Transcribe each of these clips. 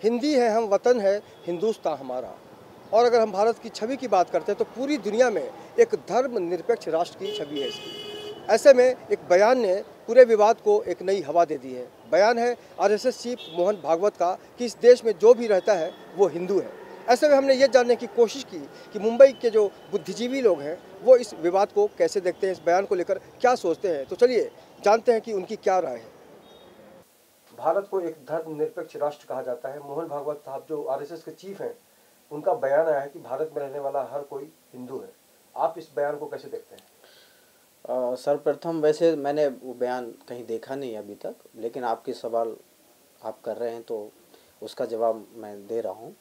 हिंदी है हम, वतन है हिंदुस्तान हमारा। और अगर हम भारत की छवि की बात करते हैं तो पूरी दुनिया में एक धर्मनिरपेक्ष राष्ट्र की छवि है इसकी। ऐसे में एक बयान ने पूरे विवाद को एक नई हवा दे दी है। बयान है आरएसएस चीफ मोहन भागवत का कि इस देश में जो भी रहता है वो हिंदू है। ऐसे में हमने ये जानने की कोशिश की कि मुंबई के जो बुद्धिजीवी लोग हैं वो इस विवाद को कैसे देखते हैं, इस बयान को लेकर क्या सोचते हैं। तो चलिए जानते हैं कि उनकी क्या राय है। भारत को एक धर्मनिरपेक्ष राष्ट्र कहा जाता है। मोहन भागवत साहब जो आरएसएस के चीफ हैं, उनका बयान आया है कि भारत में रहने वाला हर कोई हिंदू है। आप इस बयान को कैसे देखते हैं? सर्वप्रथम वैसे मैंने वो बयान कहीं देखा नहीं अभी तक, लेकिन आपके सवाल आप कर रहे हैं तो उसका जवाब मैं दे रहा हूँ।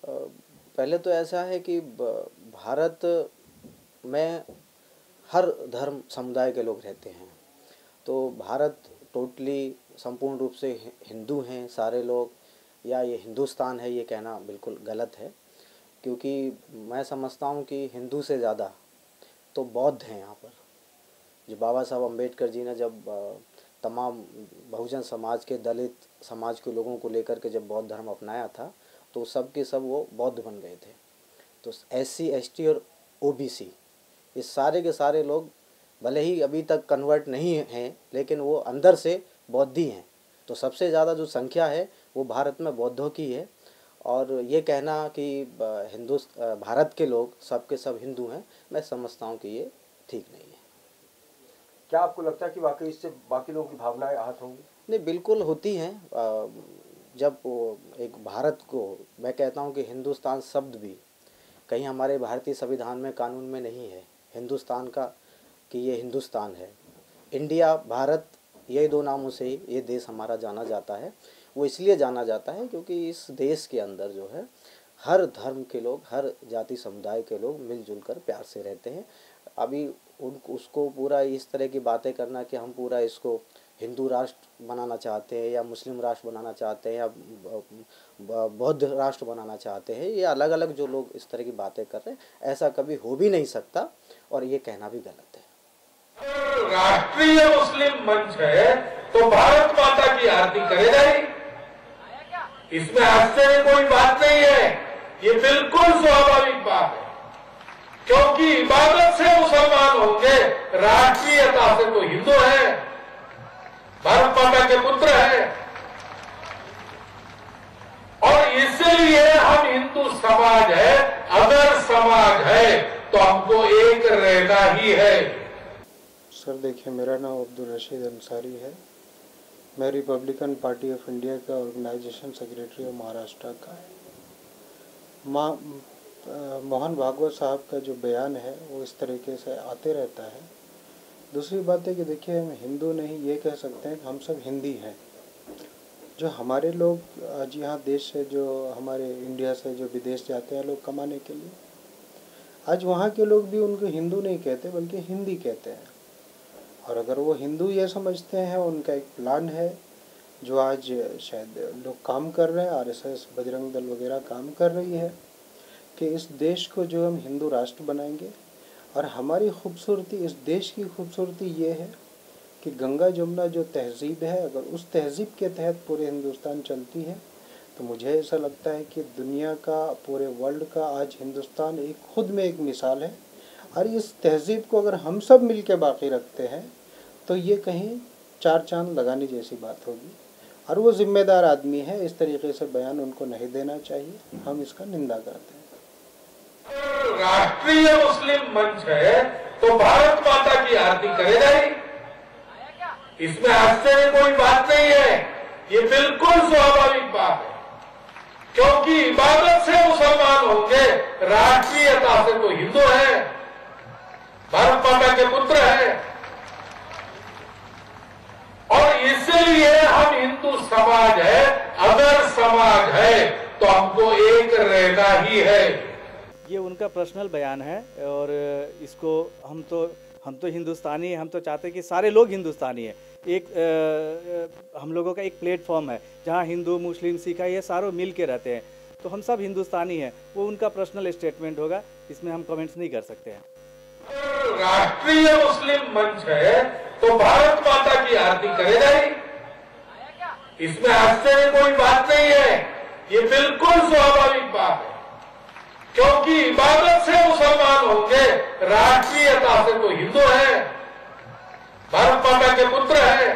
पहले तो ऐसा है कि भारत में हर धर्म समुदाय के लोग रहते हैं, तो भारत टोटली संपूर्ण रूप से हिंदू हैं सारे लोग, या ये हिंदुस्तान है ये कहना बिल्कुल गलत है, क्योंकि मैं समझता हूँ कि हिंदू से ज़्यादा तो बौद्ध हैं यहाँ पर। जो बाबा साहब अम्बेडकर जी ने जब तमाम बहुजन समाज के, दलित समाज के लोगों को लेकर के जब बौद्ध धर्म अपनाया था तो सब के सब वो बौद्ध बन गए थे। तो SC ST और OBC ये सारे के सारे लोग भले ही अभी तक कन्वर्ट नहीं हैं, लेकिन वो अंदर से बौद्धि हैं। तो सबसे ज़्यादा जो संख्या है वो भारत में बौद्धों की है। और ये कहना कि भारत के लोग सब के सब हिंदू हैं, मैं समझता हूँ कि ये ठीक नहीं है। क्या आपको लगता है कि वाकई इससे बाकी लोगों की भावनाएं आहत होंगी? नहीं, बिल्कुल होती हैं। जब एक भारत को, मैं कहता हूँ कि हिंदुस्तान शब्द भी कहीं हमारे भारतीय संविधान में, कानून में नहीं है हिंदुस्तान का, कि ये हिंदुस्तान है। इंडिया, भारत, ये दो नामों से ही ये देश हमारा जाना जाता है। वो इसलिए जाना जाता है क्योंकि इस देश के अंदर जो है हर धर्म के लोग, हर जाति समुदाय के लोग मिलजुल कर प्यार से रहते हैं। अभी उसको पूरा इस तरह की बातें करना कि हम पूरा इसको हिंदू राष्ट्र बनाना चाहते हैं या मुस्लिम राष्ट्र बनाना चाहते हैं या बौद्ध राष्ट्र बनाना चाहते हैं, ये अलग अलग जो लोग इस तरह की बातें कर रहे हैं, ऐसा कभी हो भी नहीं सकता और ये कहना भी गलत है। राष्ट्रीय मुस्लिम मंच है तो भारत माता की आरती करेगा ही, इसमें आश्चर्य कोई बात नहीं है। ये बिल्कुल स्वाभाविक बात है, क्योंकि इबादत से मुसलमान होंगे, राष्ट्रीयता से तो हिंदू है, भारत माता के पुत्र है। और इसलिए हम हिंदू समाज है, अगर समाज है तो हमको एक रहना ही है। सर देखिए, मेरा नाम अब्दुल रशीद अंसारी है। मैं रिपब्लिकन पार्टी ऑफ इंडिया का ऑर्गेनाइजेशन सेक्रेटरी ऑफ महाराष्ट्र का है। मोहन भागवत साहब का जो बयान है वो इस तरीके से आते रहता है। दूसरी बात है कि देखिए, हम हिंदू नहीं ये कह सकते हैं कि हम सब हिंदी हैं। जो हमारे लोग आज यहाँ देश से, जो हमारे इंडिया से जो विदेश जाते हैं लोग कमाने के लिए, आज वहाँ के लोग भी उनको हिंदू नहीं कहते बल्कि हिंदी कहते हैं। और अगर वो हिंदू ये समझते हैं, उनका एक प्लान है जो आज शायद लोग काम कर रहे हैं, RSS, बजरंग दल वगैरह काम कर रही है कि इस देश को जो हम हिंदू राष्ट्र बनाएंगे। और हमारी खूबसूरती, इस देश की खूबसूरती ये है कि गंगा जमुना जो तहज़ीब है, अगर उस तहज़ीब के तहत पूरे हिंदुस्तान चलती है तो मुझे ऐसा लगता है कि दुनिया का, पूरे वर्ल्ड का आज हिंदुस्तान एक खुद में एक मिसाल है। और इस तहज़ीब को अगर हम सब मिल के बाकी रखते हैं तो ये कहीं चार चांद लगाने जैसी बात होगी। और वो जिम्मेदार आदमी है, इस तरीके से बयान उनको नहीं देना चाहिए, हम इसका निंदा करते हैं। राष्ट्रीय मुस्लिम मंच है तो भारत माता की आरती करेगा ही, इसमें आश्चर्य कोई बात नहीं है। ये बिल्कुल स्वाभाविक बात है, क्योंकि इबादत से मुसलमान होंगे, राष्ट्रीयता से तो हिंदू है, भारत माता के पुत्र है। और इसलिए हम हिंदू समाज है, अगर समाज है तो हमको एक रहना ही है। ये उनका पर्सनल बयान है और इसको हम तो हिंदुस्तानी हैं, हम तो चाहते हैं कि सारे लोग हिंदुस्तानी हैं। एक हम लोगों का एक प्लेटफॉर्म है जहाँ हिंदू, मुस्लिम, सिख ये सारों मिल के रहते हैं, तो हम सब हिंदुस्तानी हैं। वो उनका पर्सनल स्टेटमेंट होगा, इसमें हम कमेंट्स नहीं कर सकते हैं। राष्ट्रीय मुस्लिम मंच है तो भारत माता की आरती करेगा ही, इसमें आश्चर्य कोई बात नहीं है। ये बिल्कुल स्वाभाविक बात है, क्योंकि इबादत से मुसलमान होंगे, राष्ट्रीयता से तो हिंदू है, भारत माता के पुत्र है।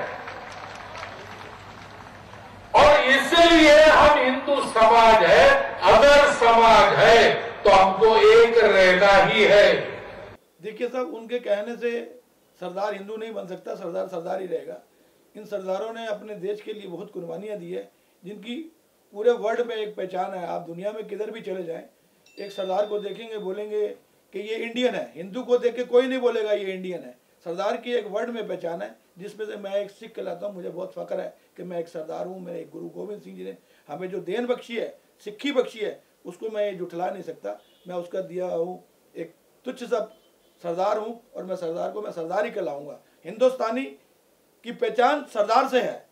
और इसलिए हम हिंदू समाज है, अगर समाज है तो हमको एक रहना ही है। देखिए साहब, उनके कहने से सरदार हिंदू नहीं बन सकता, सरदार सरदार ही रहेगा। इन सरदारों ने अपने देश के लिए बहुत कुर्बानियां दी है, जिनकी पूरे वर्ल्ड में एक पहचान है। आप दुनिया में किधर भी चले जाएं, एक सरदार को देखेंगे बोलेंगे कि ये इंडियन है। हिंदू को देख के कोई नहीं बोलेगा ये इंडियन है। सरदार की एक वर्ल्ड में पहचान है, जिसमें से मैं एक सिख कहलाता हूँ। मुझे बहुत फख्र है कि मैं एक सरदार हूँ। मेरे गुरु गोविंद सिंह जी ने हमें जो देन बख्शी है, सिक्खी बख्शी है, उसको मैं जुठला नहीं सकता। मैं उसका दिया हूँ, एक तुच्छ सा सरदार हूँ, और मैं सरदार को मैं सरदार ही कहलाऊंगा। हिंदुस्तानी की पहचान सरदार से है,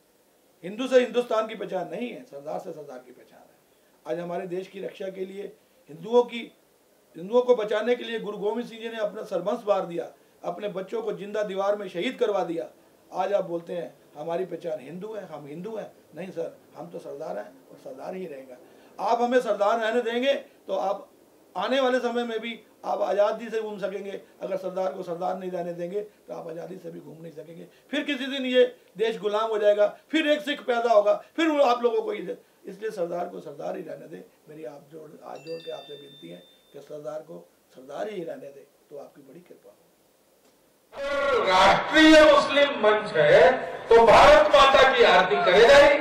हिंदू से हिंदुस्तान की पहचान नहीं है, सरदार से सरदार की पहचान है। आज हमारे देश की रक्षा के लिए, हिंदुओं को बचाने के लिए गुरु गोविंद सिंह जी ने अपना सरबंस वार दिया, अपने बच्चों को जिंदा दीवार में शहीद करवा दिया। आज आप बोलते हैं हमारी पहचान हिंदू है, हम हिंदू हैं। नहीं सर, हम तो सरदार हैं और सरदार ही रहेगा। आप हमें सरदार रहने देंगे तो आप आने वाले समय में भी आप आज़ादी से घूम सकेंगे। अगर सरदार को सरदार नहीं रहने देंगे तो आप आज़ादी से भी घूम नहीं सकेंगे। फिर किसी दिन ये देश गुलाम हो जाएगा, फिर एक सिख पैदा होगा, फिर वो आप लोगों को इसलिए सरदार को सरदार ही रहने दे। मेरी आज जोड़ के आपसे विनती है कि सरदार को सरदार ही रहने दे, तो आपकी बड़ी कृपा हो। राष्ट्रीय मुस्लिम मंच है तो भारत माता की आरती करेगा ही,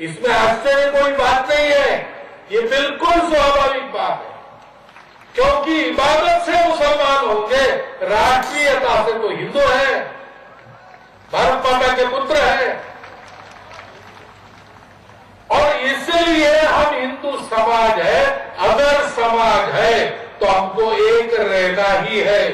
इसमें आश्चर्य कोई बात नहीं है। ये बिल्कुल स्वाभाविक बात है, क्योंकि इबादत से मुसलमान होंगे, राष्ट्रीयता से तो हिंदू है, भारत माता के पुत्र है। और इसलिए हम हिंदू समाज है, अगर समाज है तो हमको एक रहना ही है।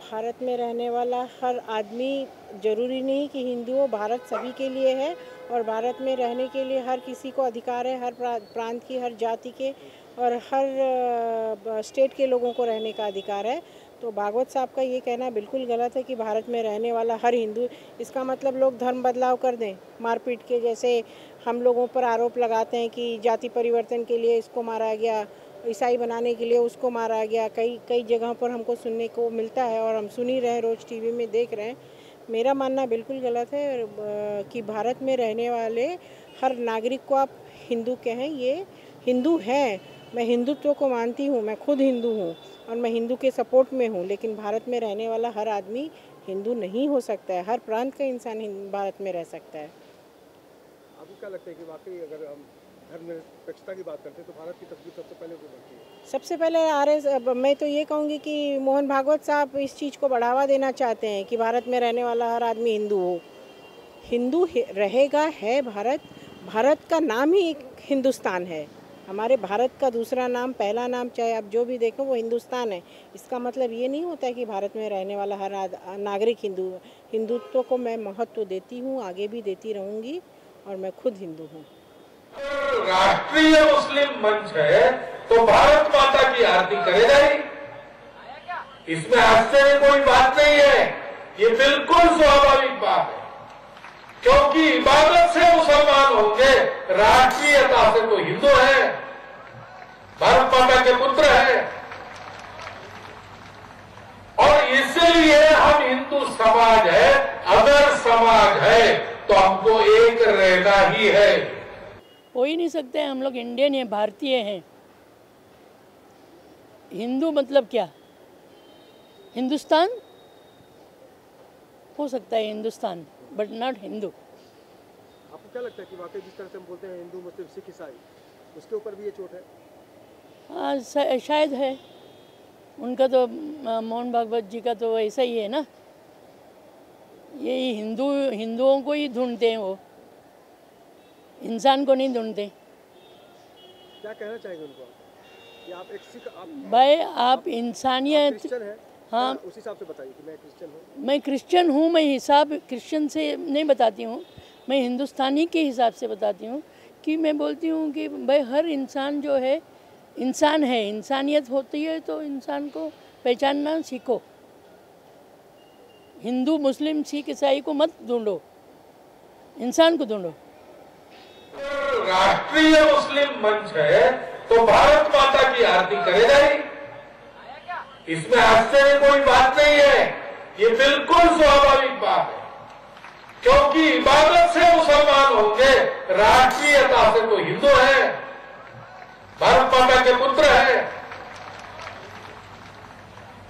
भारत में रहने वाला हर आदमी, जरूरी नहीं कि हिंदू हो, भारत सभी के लिए है। और भारत में रहने के लिए हर किसी को अधिकार है, हर प्रांत की, हर जाति के और हर स्टेट के लोगों को रहने का अधिकार है। तो भागवत साहब का ये कहना बिल्कुल गलत है कि भारत में रहने वाला हर हिंदू, इसका मतलब लोग धर्म बदलाव कर दें मारपीट के, जैसे हम लोगों पर आरोप लगाते हैं कि जाति परिवर्तन के लिए इसको मारा गया, ईसाई बनाने के लिए उसको मारा गया। कई जगहों पर हमको सुनने को मिलता है और हम सुन ही रहे हैं, रोज़ टीवी में देख रहे हैं। मेरा मानना बिल्कुल गलत है कि भारत में रहने वाले हर नागरिक को आप हिंदू कहें। ये हिंदू हैं, मैं हिंदुत्व को मानती हूँ, मैं खुद हिंदू हूँ और मैं हिंदू के सपोर्ट में हूँ। लेकिन भारत में रहने वाला हर आदमी हिंदू नहीं हो सकता है, हर प्रांत का इंसान भारत में रह सकता है। आपको क्या लगता है कि वाकई अगर हम धर्मनिरपेक्षता की बात करते हैं तो भारत की तस्वीर सबसे पहले ऊपर बढ़ती है? सबसे पहले मैं तो ये कहूँगी कि मोहन भागवत साहब इस चीज़ को बढ़ावा देना चाहते हैं कि भारत में रहने वाला हर आदमी हिंदू हो। हिंदू रहेगा, है भारत का नाम ही एक हिंदुस्तान है। हमारे भारत का दूसरा नाम, पहला नाम, चाहे आप जो भी देखो, वो हिंदुस्तान है। इसका मतलब ये नहीं होता है कि भारत में रहने वाला हर नागरिक हिंदू है। हिंदुत्व को मैं महत्व देती हूँ, आगे भी देती रहूँगी और मैं खुद हिंदू हूँ। राष्ट्रीय मुस्लिम मंच है तो भारत माता की आरती करेगा ही, इसमें आश्चर्य कोई बात नहीं है। ये बिल्कुल स्वाभाविक बात है, क्योंकि इबादत से मुसलमान होंगे, राष्ट्रीयता से तो हिंदू है, भारत माता के पुत्र है। और इसलिए हम हिंदू समाज है, अगर समाज है तो हमको एक रहना ही है। हो ही नहीं सकते, हम लोग इंडियन हैं, भारतीय हैं। हिंदू मतलब क्या? हिंदुस्तान हो सकता है, हिंदुस्तान, बट नॉट हिंदू। आपको क्या लगता है कि वाकई जिस तरह से हम बोलते हैं हिंदू, मुस्लिम, सिख, ईसाई, उसके ऊपर भी ये चोट है? हाँ, शायद है। उनका तो मोहन भागवत जी का तो ऐसा ही है ना, यही हिंदुओं को ही ढूंढते हैं, वो इंसान को नहीं ढूंढते। क्या कहना चाहेंगे उनको कि आप एक सिख, भाई आप इंसानियत, क्रिश्चियन है? हाँ, उस हिसाब से बताइए कि मैं क्रिश्चियन हूँ। मैं क्रिश्चियन हूँ, मैं हिसाब क्रिश्चियन से नहीं बताती हूँ, मैं हिंदुस्तानी के हिसाब से बताती हूँ कि मैं बोलती हूँ कि भाई हर इंसान जो है इंसान है, इंसानियत होती है तो इंसान को पहचानना सीखो। हिंदू, मुस्लिम, सिख, ईसाई को मत ढूंढो, इंसान को ढूंढो। राष्ट्रीय मुस्लिम मंच है तो भारत माता की आरती करेगा ही। इसमें आश्चर्य कोई बात नहीं है, ये बिल्कुल स्वाभाविक बात है, क्योंकि इबादत से मुसलमान होंगे, राष्ट्रीयता से तो हिंदू है, भारत माता के पुत्र है।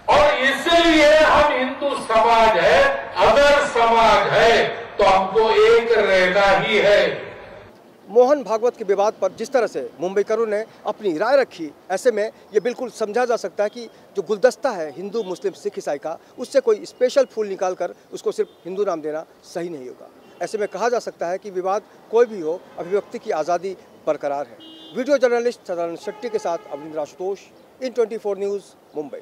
और इसलिए हम हिंदू समाज है, अगर समाज है तो हमको एक रहना ही है। मोहन भागवत के विवाद पर जिस तरह से मुंबईकरों ने अपनी राय रखी, ऐसे में ये बिल्कुल समझा जा सकता है कि जो गुलदस्ता है हिंदू मुस्लिम सिख ईसाई का, उससे कोई स्पेशल फूल निकाल कर उसको सिर्फ हिंदू नाम देना सही नहीं होगा। ऐसे में कहा जा सकता है कि विवाद कोई भी हो, अभिव्यक्ति की आज़ादी बरकरार है। वीडियो जर्नलिस्ट सदानंद शेट्टी के साथ अविंद्र आशुतोष, इन 24 न्यूज़, मुंबई।